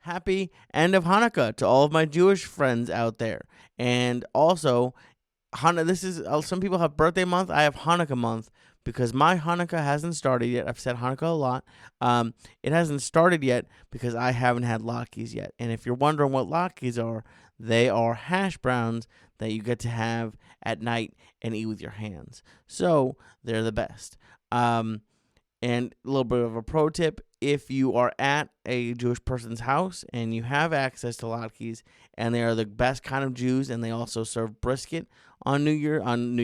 happy end of Hanukkah to all of my Jewish friends out there. And also, this is some people have birthday month. I have Hanukkah month because my Hanukkah hasn't started yet. I've said Hanukkah a lot. It hasn't started yet because I haven't had latkes yet. And if you're wondering what latkes are, they are hash browns that you get to have at night and eat with your hands. So they're the best. And a little bit of a pro tip, if you are at a Jewish person's house and you have access to latkes and they are the best kind of Jews and they also serve brisket on on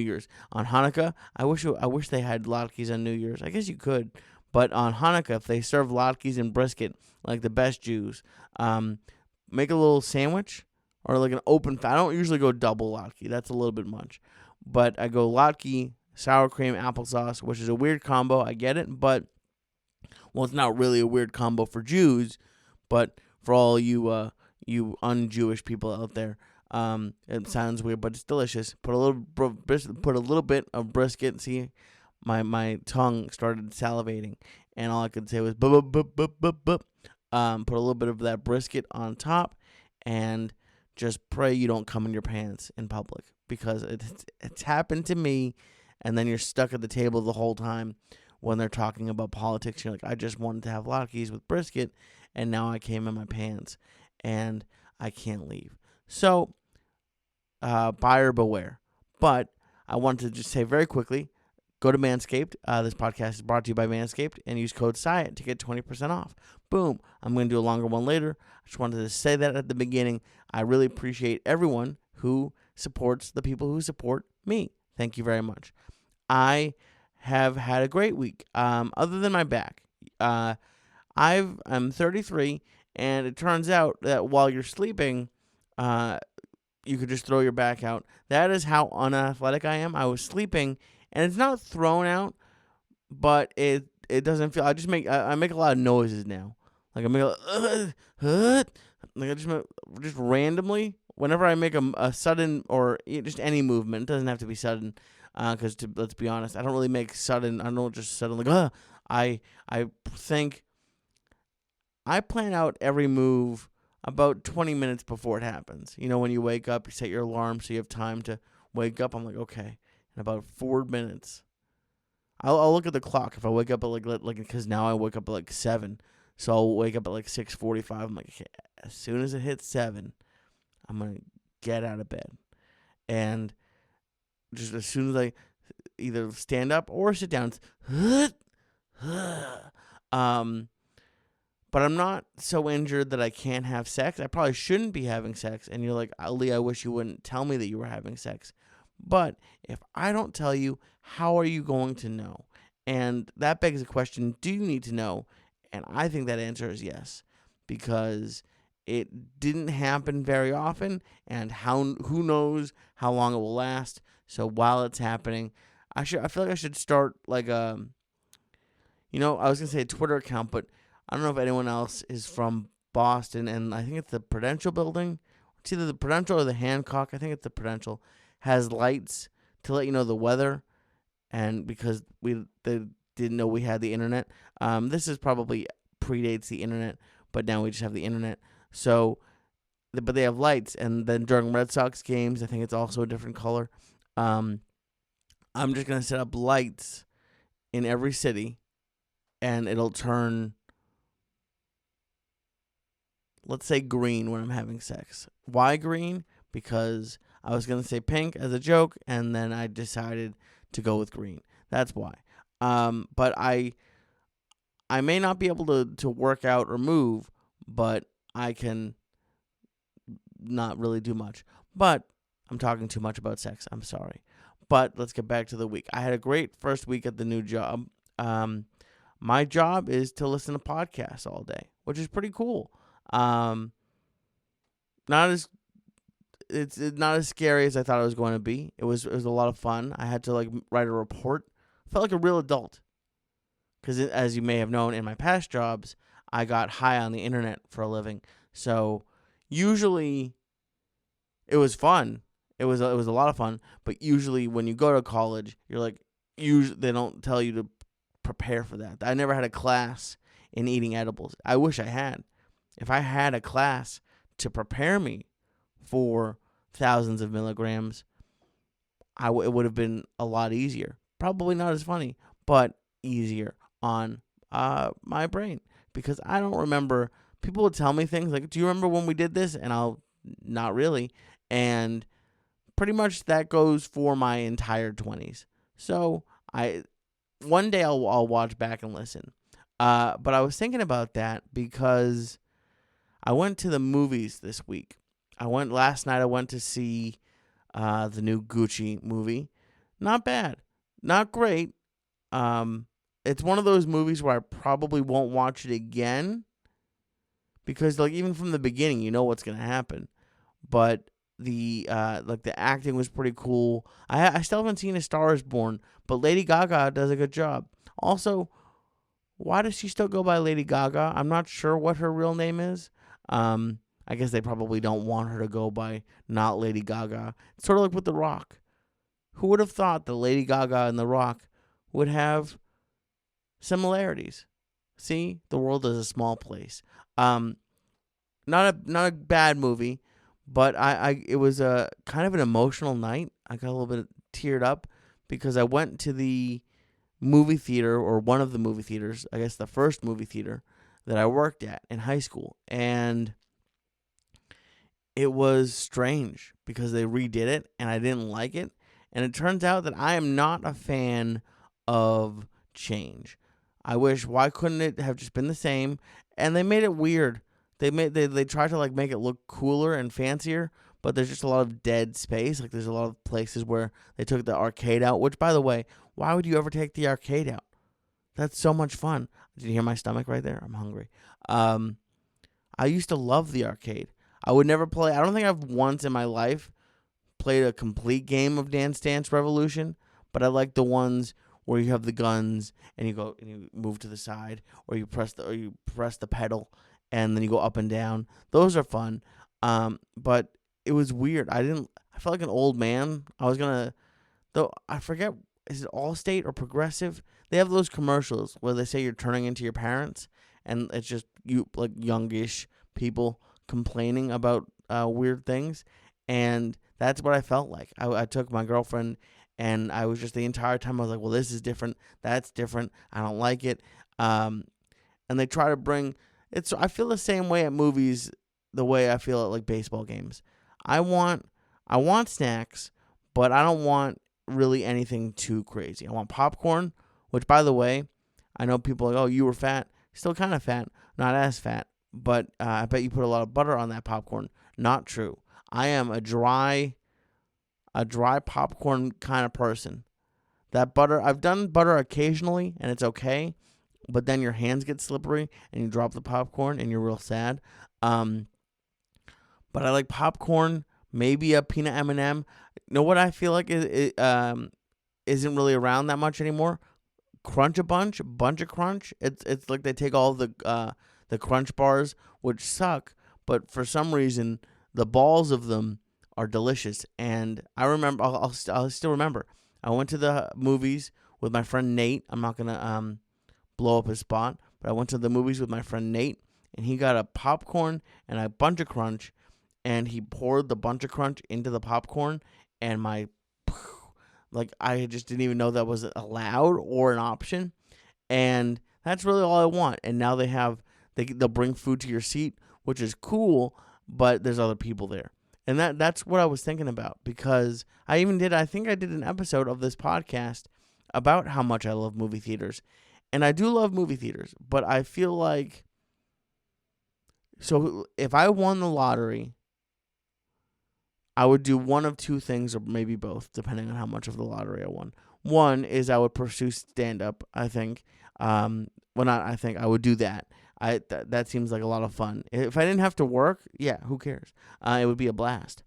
Hanukkah. I wish they had latkes on New Year's. I guess you could, but on Hanukkah, if they serve latkes and brisket like the best Jews, make a little sandwich or like an open. I don't usually go double latke. That's a little bit much, but I go latke, sour cream, applesauce, which is a weird combo. I get it, but it's not really a weird combo for Jews, but for all you un-Jewish people out there, it sounds weird, but it's delicious. Put a little bit of brisket. See, my tongue started salivating, and all I could say was bup, bup, bup, bup, bup. Put a little bit of that brisket on top, and just pray you don't come in your pants in public, because it's happened to me. And then you're stuck at the table the whole time when they're talking about politics. You're like, I just wanted to have latkes with brisket, and now I came in my pants, and I can't leave. So, buyer beware. But I wanted to just say very quickly, go to Manscaped. This podcast is brought to you by Manscaped, and use code Syatt to get 20% off. Boom. I'm going to do a longer one later. I just wanted to say that at the beginning. I really appreciate everyone who supports the people who support me. Thank you very much. I have had a great week. Other than my back, I'm 33, and it turns out that while you're sleeping, you could just throw your back out. That is how unathletic I am. I was sleeping, and it's not thrown out, but it doesn't feel. I make a lot of noises now. Like I make like I just randomly whenever I make a sudden or just any movement. It doesn't have to be sudden. Because let's be honest, I don't really make sudden. I don't just suddenly. I think I plan out every move about 20 minutes before it happens. You know, when you wake up, you set your alarm so you have time to wake up. I'm like, okay, in about 4 minutes, I'll look at the clock. If I wake up at like because now I wake up at like 7, so I'll wake up at like 6:45. I'm like, okay, as soon as it hits 7, I'm gonna get out of bed, and just as soon as I either stand up or sit down, but I'm not so injured that I can't have sex. I probably shouldn't be having sex. And you're like, Ali, I wish you wouldn't tell me that you were having sex. But if I don't tell you, how are you going to know? And that begs the question, do you need to know? And I think that answer is yes, because it didn't happen very often, and who knows how long it will last. So while it's happening, I feel like I should start like I was gonna say a Twitter account, but I don't know if anyone else is from Boston, and I think it's the Prudential Building. It's either the Prudential or the Hancock. I think it's the Prudential. Has lights to let you know the weather, and because they didn't know we had the internet. This is probably predates the internet, but now we just have the internet. So, but they have lights, and then during Red Sox games, I think it's also a different color. I'm just gonna set up lights in every city, and it'll turn, let's say, green when I'm having sex. Why green? Because I was gonna say pink as a joke, and then I decided to go with green. That's why. But I may not be able to work out or move, but I can not really do much. But I'm talking too much about sex. I'm sorry. But let's get back to the week. I had a great first week at the new job. My job is to listen to podcasts all day, which is pretty cool. It's not as scary as I thought it was going to be. It was a lot of fun. I had to write a report. I felt like a real adult. Because as you may have known in my past jobs, I got high on the internet for a living. So usually it was fun. It was a lot of fun. But usually when you go to college, they don't tell you to prepare for that. I never had a class in eating edibles. I wish I had. if I had a class to prepare me for thousands of milligrams, it would have been a lot easier. Probably not as funny, but easier on my brain, because I don't remember. People would tell me things like, "Do you remember when we did this?" And I'll not really. And pretty much that goes for my entire 20s. So I one day I'll watch back and listen. But I was thinking about that because I went to the movies this week. I went last night. I went to see the new Gucci movie. Not bad, not great. It's one of those movies where I probably won't watch it again because, like, even from the beginning, you know what's gonna happen. But the acting was pretty cool. I still haven't seen A Star Is Born, but Lady Gaga does a good job. Also, why does she still go by Lady Gaga? I'm not sure what her real name is. I guess they probably don't want her to go by not Lady Gaga. It's sort of like with The Rock. Who would have thought that Lady Gaga and The Rock would have similarities? See, the world is a small place. Not a bad movie, but it was a kind of an emotional night. I got a little bit teared up because I went to the movie theater, or one of the movie theaters, I guess the first movie theater that I worked at in high school, and it was strange because they redid it and I didn't like it. And it turns out that I am not a fan of change. Why couldn't it have just been the same? And they made it weird. They tried to like make it look cooler and fancier, but there's just a lot of dead space. Like there's a lot of places where they took the arcade out, which, by the way, why would you ever take the arcade out? That's so much fun. Did you hear my stomach right there? I'm hungry. I used to love the arcade. I would never play. I don't think I've once in my life played a complete game of Dance Dance Revolution, but I like the ones where you have the guns and you go and you move to the side, or you press the pedal and then you go up and down. Those are fun. But it was weird. I felt like an old man. Though I forget, is it Allstate or Progressive? They have those commercials where they say you're turning into your parents, and it's just you, like, youngish people complaining about weird things, and that's what I felt like. I took my girlfriend, and I was just the entire time I was like, well, this is different, that's different, I don't like it. And they try to bring it's. I feel the same way at movies, the way I feel at like baseball games. I want snacks, but I don't want really anything too crazy. I want popcorn, which, by the way, I know people are like, oh, you were fat. Still kind of fat, not as fat, but I bet you put a lot of butter on that popcorn. Not true. I am a dry popcorn kind of person. That butter, I've done butter occasionally, and it's okay, but then your hands get slippery, and you drop the popcorn, and you're real sad. But I like popcorn, maybe a peanut M&M. You know what I feel like isn't really around that much anymore? Crunch a bunch of crunch. It's like they take all the crunch bars, which suck, but for some reason the balls of them are delicious. And I remember, I'll still remember, I went to the movies with my friend Nate. I'm not gonna blow up his spot, but I went to the movies with my friend Nate, and he got a popcorn and a bunch of crunch, and he poured the bunch of crunch into the popcorn, and I just didn't even know that was allowed or an option. And that's really all I want. And now they'll bring food to your seat, which is cool, but there's other people there. And that's what I was thinking about, because I think I did an episode of this podcast about how much I love movie theaters. And I do love movie theaters, but I feel like, so if I won the lottery, I would do one of two things, or maybe both, depending on how much of the lottery I won. One is I would pursue stand-up, I think. I would do that. That seems like a lot of fun. If I didn't have to work, yeah, who cares? It would be a blast.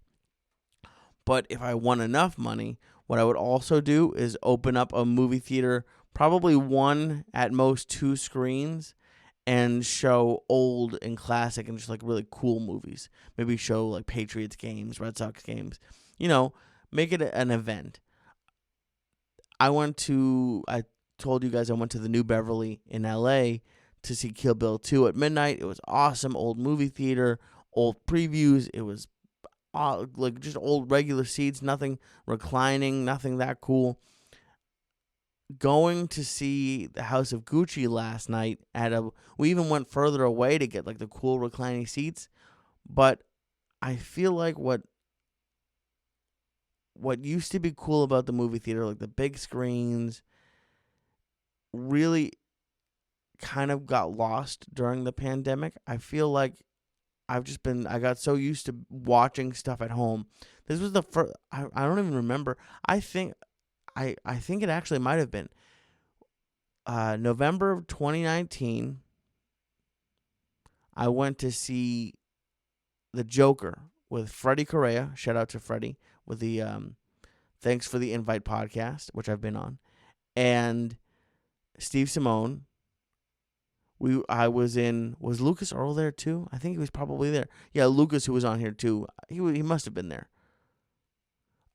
But if I won enough money, what I would also do is open up a movie theater, probably one, at most two screens, and show old and classic and just like really cool movies. Maybe show like Patriots games, Red Sox games. Make it an event. I told you guys I went to the New Beverly in LA to see Kill Bill 2 at midnight. It was awesome. Old movie theater, old previews. It was like just old regular seats, nothing reclining, nothing that cool. Going to see the House of Gucci last night we even went further away to get like the cool reclining seats, but I feel like what used to be cool about the movie theater, like the big screens, really kind of got lost during the pandemic. I feel like I got so used to watching stuff at home. This was the first, I don't even remember. I think it actually might have been November of 2019. I went to see The Joker with Freddie Correa. Shout out to Freddie with the Thanks for the Invite podcast, which I've been on, and Steve Simone. Was Lucas Earl there too? I think he was probably there. Yeah, Lucas, who was on here too. He must have been there.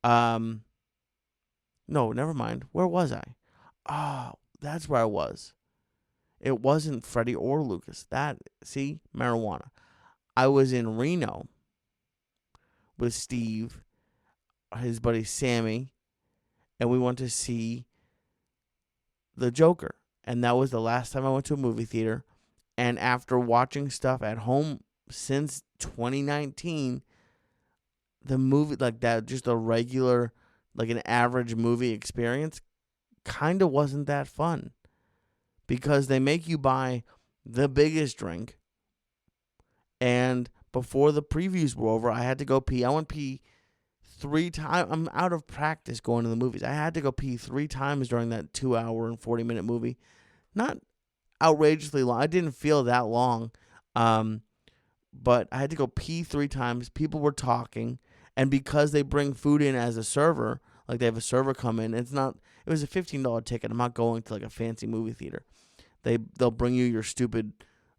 No, never mind. Where was I? Oh, that's where I was. It wasn't Freddie or Lucas. Marijuana. I was in Reno with Steve, his buddy Sammy, and we went to see The Joker. And that was the last time I went to a movie theater. And after watching stuff at home since 2019, the movie, like that, just a regular, like an average movie experience, kind of wasn't that fun. Because they make you buy the biggest drink. And before the previews were over, I had to go pee. I went pee 3 times. I'm out of practice going to the movies. I had to go pee 3 times during that 2-hour and 40-minute movie. Not outrageously long. I didn't feel that long. But I had to go pee 3 times. People were talking. And because they bring food in as a server, like they have a server come in, it was a $15 ticket. I'm not going to like a fancy movie theater. They'll bring you your stupid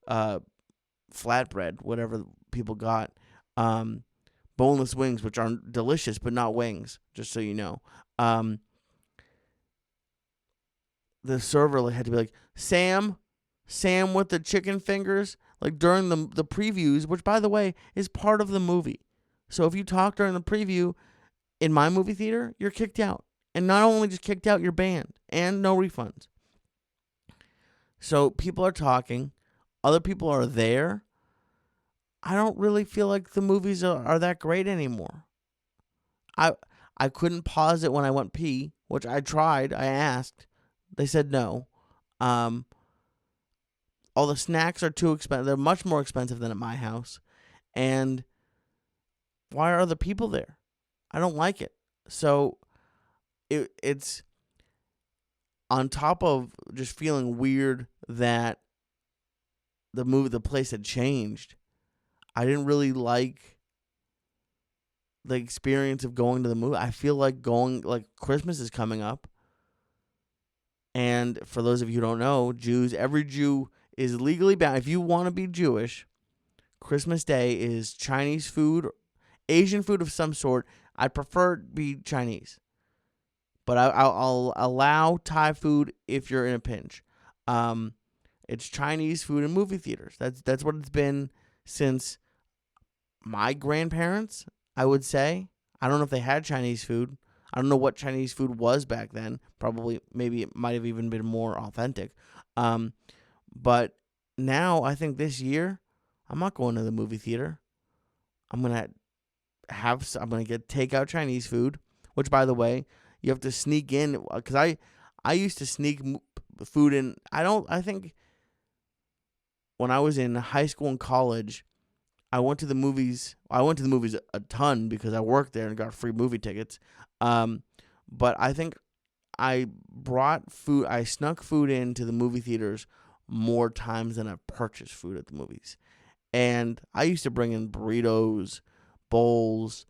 flatbread, whatever people got. Boneless wings, which are delicious, but not wings, just so you know. The server had to be like, Sam with the chicken fingers, like during the previews, which, by the way, is part of the movie. So if you talk during the preview in my movie theater, you're kicked out. And not only just kicked out, you're banned. And no refunds. So people are talking. Other people are there. I don't really feel like the movies are that great anymore. I couldn't pause it when I went pee, which I tried. I asked. They said no. All the snacks are too expensive. They're much more expensive than at my house. And why are other people there? I don't like it. So it's on top of just feeling weird that the place had changed. I didn't really like the experience of going to the movie. I feel like Christmas is coming up. And for those of you who don't know, every Jew is legally bound. If you want to be Jewish, Christmas Day is Chinese food, Asian food of some sort. I prefer it be Chinese. But I'll allow Thai food if you're in a pinch. It's Chinese food in movie theaters. That's what it's been since my grandparents, I would say. I don't know if they had Chinese food. I don't know what Chinese food was back then. Probably, maybe it might have even been more authentic. But now, I think this year, I'm not going to the movie theater. I'm gonna get takeout Chinese food, which, by the way, you have to sneak in, because I used to sneak food in. I think when I was in high school and college, I went to the movies. I went to the movies a ton because I worked there and got free movie tickets. But I think I snuck food into the movie theaters more times than I purchased food at the movies. And I used to bring in burritos, bowls.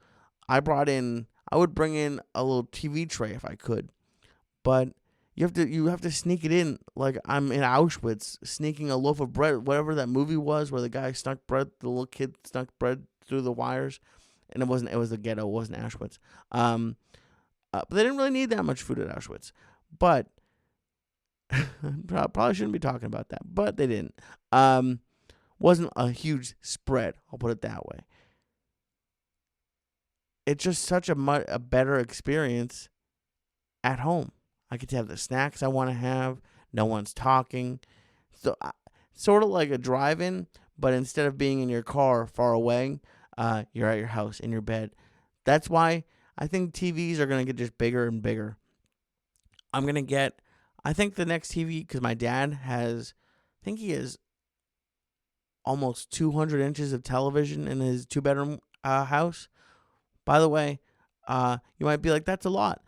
I would bring in a little TV tray if I could. But you have to sneak it in, like I'm in Auschwitz sneaking a loaf of bread, whatever that movie was where the little kid snuck bread through the wires, and it was the ghetto, it wasn't Auschwitz. But they didn't really need that much food at Auschwitz. But Probably shouldn't be talking about that, but they didn't. Um, wasn't a huge spread. I'll put it that way. It's just such a better experience at home. I get to have the snacks I want to have. No one's talking. So, sort of like a drive-in, but instead of being in your car far away, you're at your house in your bed. That's why I think TVs are gonna get just bigger and bigger. I'm gonna get. I think the next TV, because my dad has, I think he has almost 200 inches of television in his two-bedroom house. By the way, you might be like, that's a lot.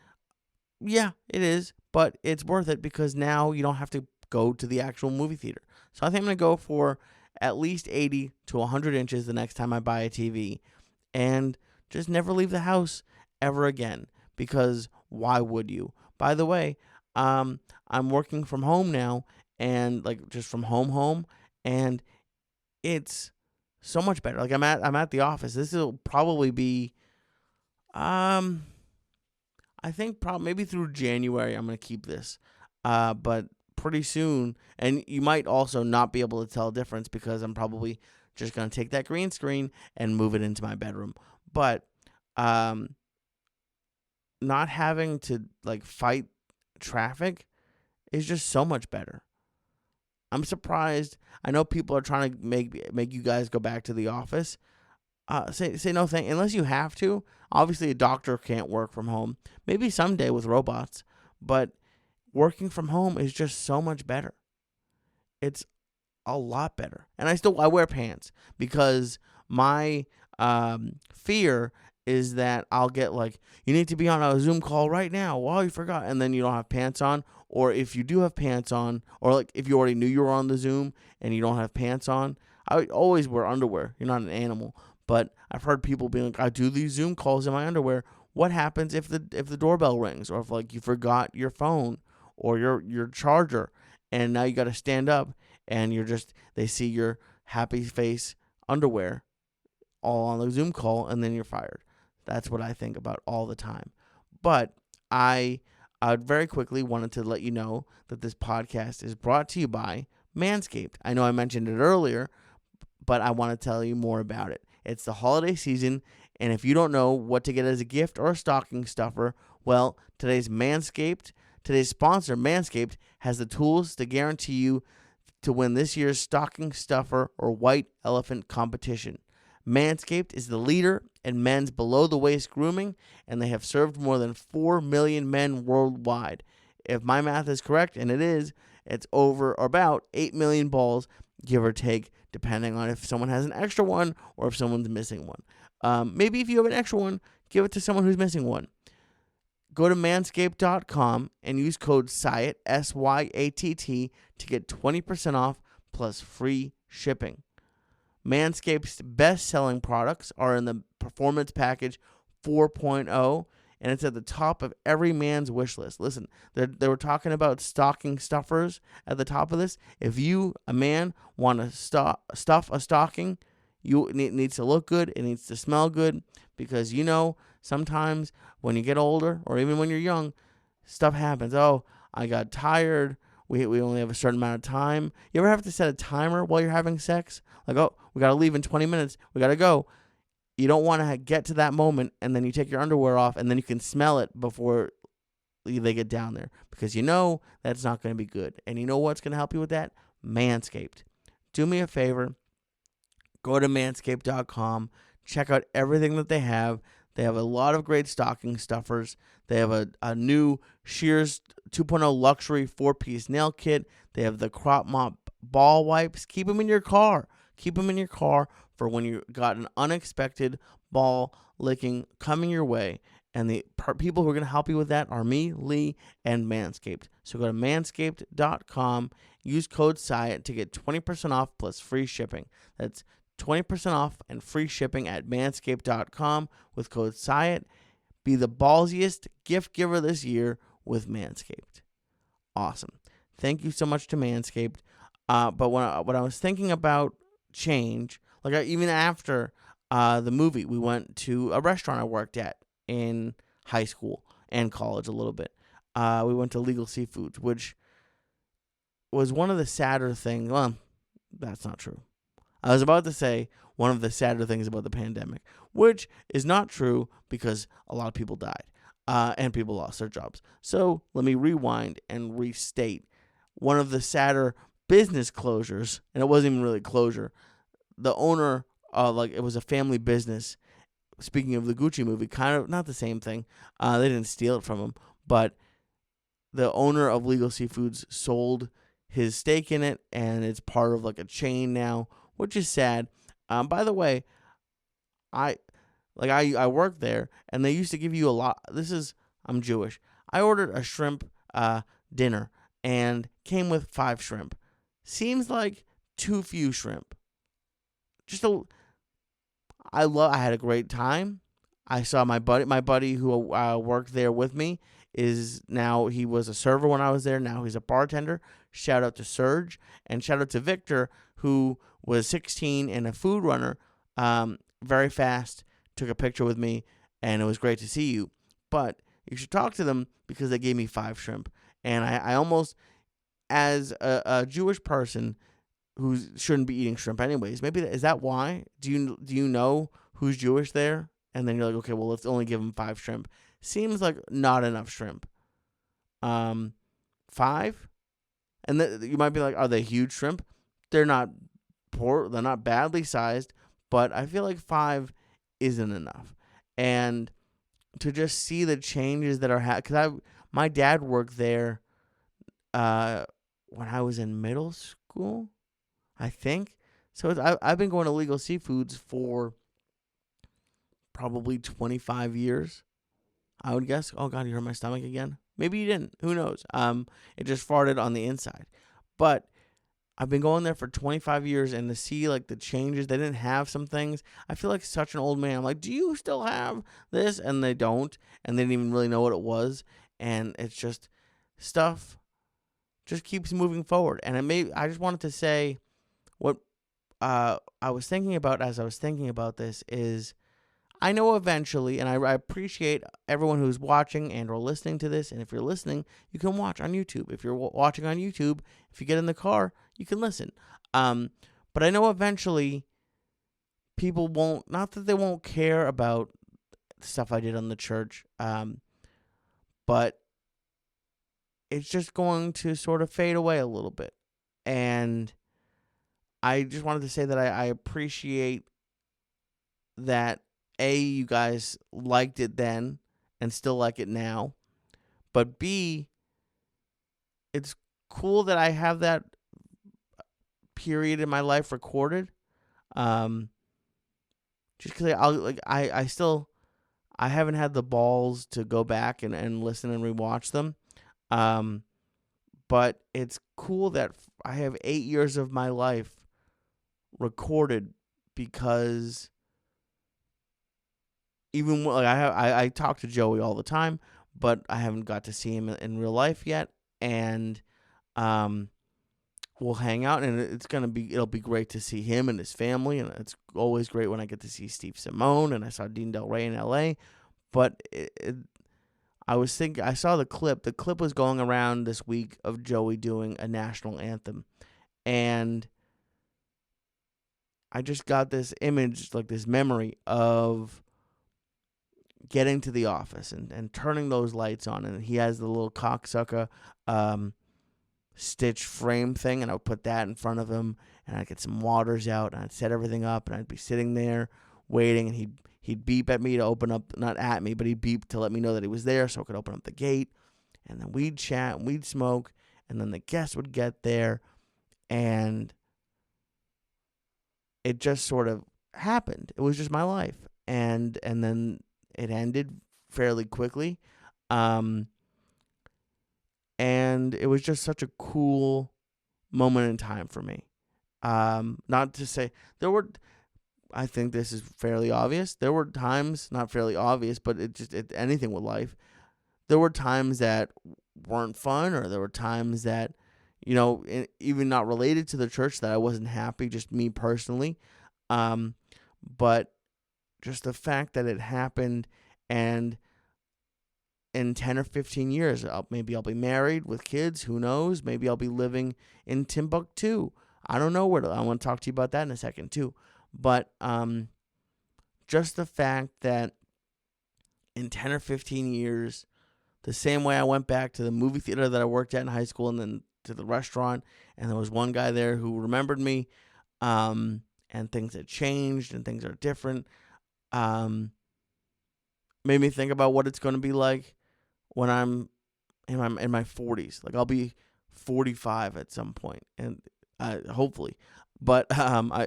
Yeah, it is, but it's worth it because now you don't have to go to the actual movie theater. So I think I'm going to go for at least 80 to 100 inches the next time I buy a TV and just never leave the house ever again because why would you? By the way, I'm working from home now and like just from home and it's so much better. Like I'm at the office. This will probably be um I think probably maybe through January I'm gonna keep this. But pretty soon, and you might also not be able to tell a difference because I'm probably just gonna take that green screen and move it into my bedroom. But um, not having to like fight traffic is just so much better. I'm surprised. I know people are trying to make you guys go back to the office. Say no thank unless you have to. Obviously, a doctor can't work from home. Maybe someday with robots, but working from home is just so much better. It's a lot better. And I wear pants because my fear is that I'll get like, you need to be on a Zoom call right now. Well, you forgot. And then you don't have pants on. Or if you do have pants on, or like if you already knew you were on the Zoom and you don't have pants on, I would always wear underwear. You're not an animal. But I've heard people being like, I do these Zoom calls in my underwear. What happens if the doorbell rings or if like you forgot your phone or your charger and now you got to stand up and they see your happy face underwear all on the Zoom call and then you're fired. That's what I think about all the time. But I very quickly wanted to let you know that this podcast is brought to you by Manscaped. I know I mentioned it earlier, but I want to tell you more about it. It's the holiday season, and if you don't know what to get as a gift or a stocking stuffer, well, today's sponsor, Manscaped, has the tools to guarantee you to win this year's stocking stuffer or white elephant competition. Manscaped is the leader in men's below-the-waist grooming, and they have served more than 4 million men worldwide. If my math is correct, and it is, it's over or about 8 million balls, give or take, depending on if someone has an extra one or if someone's missing one. Maybe if you have an extra one, give it to someone who's missing one. Go to manscaped.com and use code SYATT, SYATT, to get 20% off plus free shipping. Manscaped's best-selling products are in the Performance Package 4.0, and it's at the top of every man's wish list. Listen, they were talking about stocking stuffers at the top of this. If you, a man, want to stuff a stocking, it needs to look good. It needs to smell good because, sometimes when you get older or even when you're young, stuff happens. Oh, I got tired. We only have a certain amount of time. You ever have to set a timer while you're having sex? Like, oh, we got to leave in 20 minutes. We got to go. You don't want to get to that moment, and then you take your underwear off, and then you can smell it before they get down there because that's not going to be good. And you know what's going to help you with that? Manscaped. Do me a favor. Go to manscaped.com. Check out everything that they have. They have a lot of great stocking stuffers. They have a new Shears 2.0 luxury 4-piece nail kit. They have the Crop Mop ball wipes. Keep them in your car. Keep them in your car for when you got an unexpected ball licking coming your way. And the people who are going to help you with that are me, Lee, and Manscaped. So go to manscaped.com. Use code SYATT to get 20% off plus free shipping. That's 20% off and free shipping at manscaped.com with code SYATT. Be the ballsiest gift giver this year with Manscaped. Awesome. Thank you so much to Manscaped. But when I was thinking about change, even after the movie, we went to a restaurant I worked at in high school and college a little bit. We went to Legal Seafoods, which was one of the sadder things. Well, that's not true. I was about to say one of the sadder things about the pandemic, which is not true because a lot of people died and people lost their jobs. So let me rewind and restate one of the sadder business closures, and it wasn't even really a closure. The owner, like it was a family business. Speaking of the Gucci movie, kind of not the same thing. They didn't steal it from him, but the owner of Legal Seafoods sold his stake in it, and it's part of like a chain now, which is sad. By the way, I worked there, and they used to give you a lot. I'm Jewish. I ordered a shrimp dinner, and came with 5 shrimp. Seems like too few shrimp. Just a I had a great time. I saw my buddy who worked there with me he was a server when I was there. Now he's a bartender. Shout out to Serge, and shout out to Victor, who was 16 and a food runner. Very fast, took a picture with me, and it was great to see you. But you should talk to them because they gave me 5 shrimp, and I almost, as a Jewish person who shouldn't be eating shrimp anyways. Maybe is that why? Do you know who's Jewish there? And then you're like, okay, well, let's only give them 5 shrimp. Seems like not enough shrimp. 5, and you might be like, are they huge shrimp? They're not poor. They're not badly sized, but I feel like 5 isn't enough. And to just see the changes that are because my dad worked there when I was in middle school, I think. So I've been going to Legal Seafoods for probably 25 years, I would guess. Oh, God, you hurt my stomach again? Maybe you didn't. Who knows? It just farted on the inside. But I've been going there for 25 years, and to see, like, the changes, they didn't have some things. I feel like such an old man. I'm like, do you still have this? And they don't, and they didn't even really know what it was. And it's just stuff just keeps moving forward. And I just wanted to say what I was thinking about as I was thinking about this is I know eventually, and I appreciate everyone who's watching and or listening to this. And if you're listening, you can watch on YouTube. If you're watching on YouTube, if you get in the car, you can listen. But I know eventually people won't, not that they won't care about the stuff I did on the church, but it's just going to sort of fade away a little bit. And I just wanted to say that I appreciate that you guys liked it then and still like it now. But B, it's cool that I have that period in my life recorded. Just because I haven't had the balls to go back and listen and rewatch them. But it's cool that I have 8 years of my life recorded, because even like I talk to Joey all the time, but I haven't got to see him in real life yet, and we'll hang out, and it'll be great to see him and his family, and it's always great when I get to see Steve Simone, and I saw Dean Del Rey in L.A., but I saw the clip. The clip was going around this week of Joey doing a national anthem, and I just got this image, like this memory of getting to the office and turning those lights on, and he has the little cocksucker stitch frame thing, and I would put that in front of him, and I'd get some waters out, and I'd set everything up, and I'd be sitting there waiting, and he'd beep at me to open up, not at me, but he'd beep to let me know that he was there so I could open up the gate, and then we'd chat, and we'd smoke, and then the guests would get there, and it just sort of happened. It was just my life, and then it ended fairly quickly, and it was just such a cool moment in time for me. Not to say I think this is fairly obvious. There were times, not fairly obvious, but anything with life. There were times that weren't fun, or there were times that, even not related to the church, that I wasn't happy, just me personally. But just the fact that it happened, and in 10 or 15 years, maybe I'll be married with kids. Who knows? Maybe I'll be living in Timbuktu. I don't know I want to talk to you about that in a second too. But just the fact that in 10 or 15 years, the same way I went back to the movie theater that I worked at in high school and then to the restaurant, and there was one guy there who remembered me, and things had changed and things are different, made me think about what it's going to be like when I'm in my 40s. Like, I'll be 45 at some point, and hopefully. But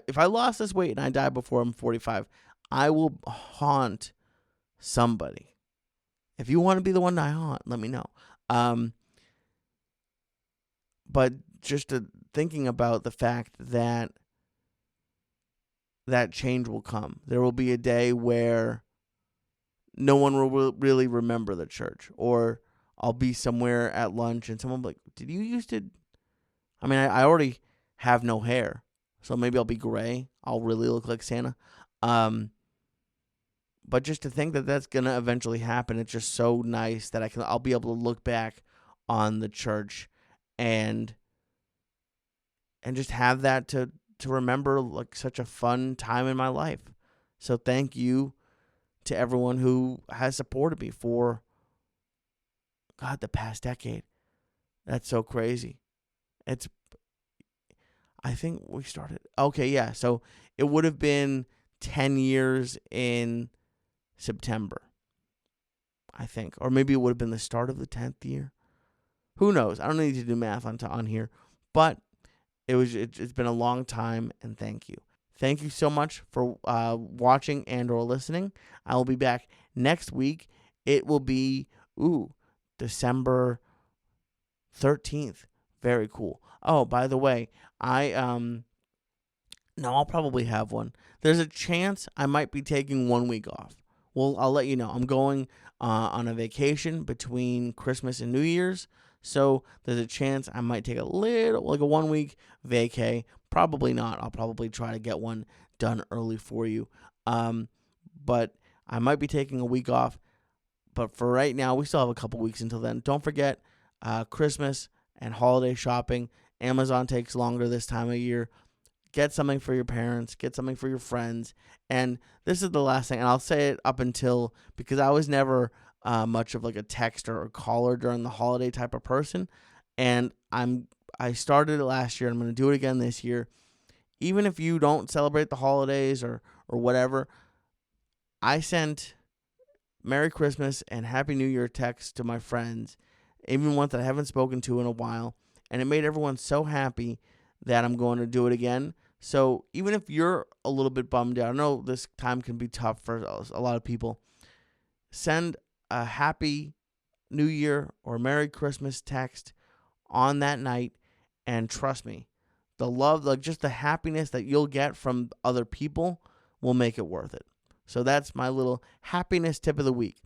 if I lost this weight and I die before I'm 45, I will haunt somebody. If you want to be the one I haunt, let me know. But just thinking about the fact that change will come. There will be a day where no one will really remember the church. Or I'll be somewhere at lunch and someone will be like, did you used to... I mean, I already have no hair. So maybe I'll be gray. I'll really look like Santa. But just to think that that's going to eventually happen, it's just so nice that I'll be able to look back on the church and just have that to remember, like, such a fun time in my life. So thank you to everyone who has supported me for, God, the past decade. That's so crazy. I think we started. Okay, yeah. So it would have been 10 years in September, I think. Or maybe it would have been the start of the 10th year. Who knows? I don't need to do math on here. But it's been a long time, and thank you. Thank you so much for watching and or listening. I will be back next week. It will be, December 13th. Very cool. Oh, by the way, no, I'll probably have one. There's a chance I might be taking 1 week off. Well, I'll let you know. I'm going on a vacation between Christmas and New Year's. So there's a chance I might take a 1 week vacay. Probably not. I'll probably try to get one done early for you. But I might be taking a week off. But for right now, we still have a couple weeks until then. Don't forget Christmas and holiday shopping. Amazon takes longer this time of year. Get something for your parents. Get something for your friends. And this is the last thing. And I'll say it up until, because I was never much of like a texter or caller during the holiday type of person. And I started it last year. I'm going to do it again this year. Even if you don't celebrate the holidays or whatever, I sent Merry Christmas and Happy New Year texts to my friends, even ones that I haven't spoken to in a while. And it made everyone so happy that I'm going to do it again. So even if you're a little bit bummed out, I know this time can be tough for a lot of people, send a Happy New Year or Merry Christmas text on that night, and trust me, the love, like just the happiness that you'll get from other people will make it worth it. So that's my little happiness tip of the week.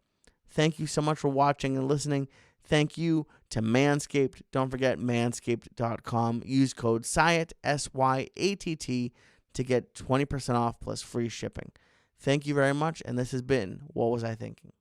Thank you so much for watching and listening. Thank you to Manscaped. Don't forget manscaped.com. Use code Syatt, SYATT, to get 20% off plus free shipping. Thank you very much, and this has been What Was I Thinking?